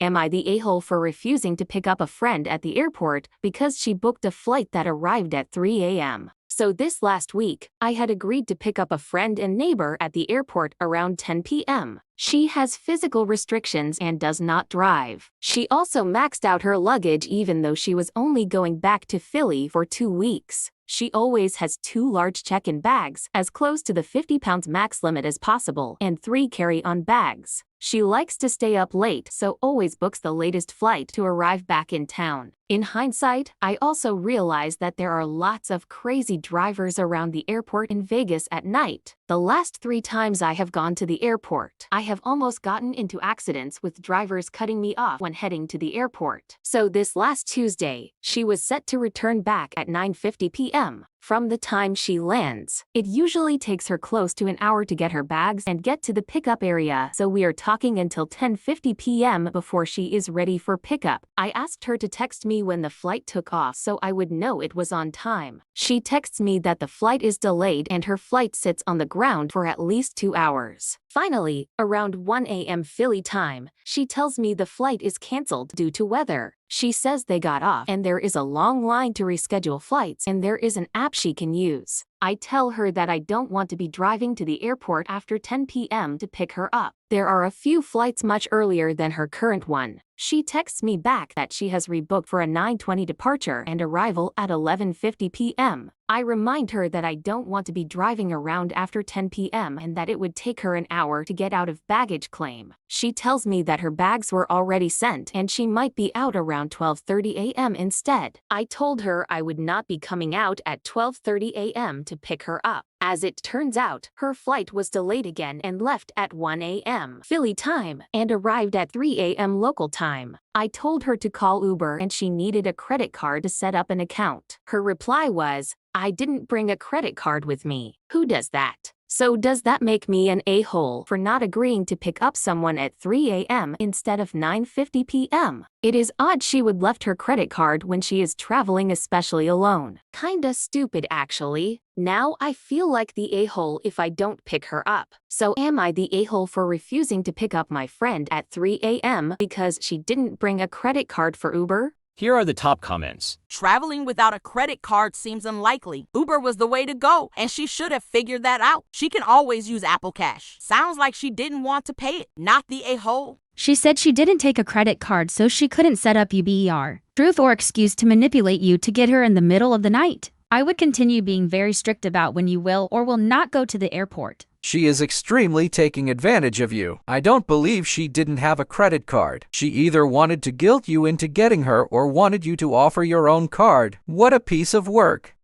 Am I the a-hole for refusing to pick up a friend at the airport because she booked a flight that arrived at 3 a.m.? So this last week, I had agreed to pick up a friend and neighbor at the airport around 10 p.m. She has physical restrictions and does not drive. She also maxed out her luggage even though she was only going back to Philly for 2 weeks. She always has 2 large check-in bags, as close to the 50 pounds max limit as possible, and 3 carry-on bags. She likes to stay up late, so always books the latest flight to arrive back in town. In hindsight, I also realized that there are lots of crazy drivers around the airport in Vegas at night. The last 3 times I have gone to the airport, I have almost gotten into accidents with drivers cutting me off when heading to the airport. So this last Tuesday, she was set to return back at 9:50 p.m. From the time she lands, it usually takes her close to an hour to get her bags and get to the pickup area, so we are talking until 10:50 p.m. before she is ready for pickup. I asked her to text me when the flight took off so I would know it was on time. She texts me that the flight is delayed and her flight sits on the ground for at least 2 hours. Finally, around 1 a.m. Philly time, she tells me the flight is canceled due to weather. She says they got off and there is a long line to reschedule flights and there is an app she can use. I tell her that I don't want to be driving to the airport after 10 p.m. to pick her up. There are a few flights much earlier than her current one. She texts me back that she has rebooked for a 9:20 departure and arrival at 11:50 p.m. I remind her that I don't want to be driving around after 10 p.m. and that it would take her an hour to get out of baggage claim. She tells me that her bags were already sent and she might be out around 12:30 a.m. instead. I told her I would not be coming out at 12:30 a.m. to pick her up. As it turns out, her flight was delayed again and left at 1 a.m. Philly time and arrived at 3 a.m. local time. I told her to call Uber and she needed a credit card to set up an account. Her reply was, "I didn't bring a credit card with me." Who does that? So does that make me an a-hole for not agreeing to pick up someone at 3 a.m. instead of 9:50 p.m.? It is odd she would left her credit card when she is traveling, especially alone. Kinda stupid actually. Now I feel like the a-hole if I don't pick her up. So am I the a-hole for refusing to pick up my friend at 3 a.m. because she didn't bring a credit card for Uber? Here are the top comments. Traveling without a credit card seems unlikely. Uber was the way to go, and she should have figured that out. She can always use Apple Cash. Sounds like she didn't want to pay it. Not the a-hole. She said she didn't take a credit card so she couldn't set up UBER. Truth or excuse to manipulate you to get her in the middle of the night. I would continue being very strict about when you will or will not go to the airport. She is extremely taking advantage of you. I don't believe she didn't have a credit card. She either wanted to guilt you into getting her or wanted you to offer your own card. What a piece of work.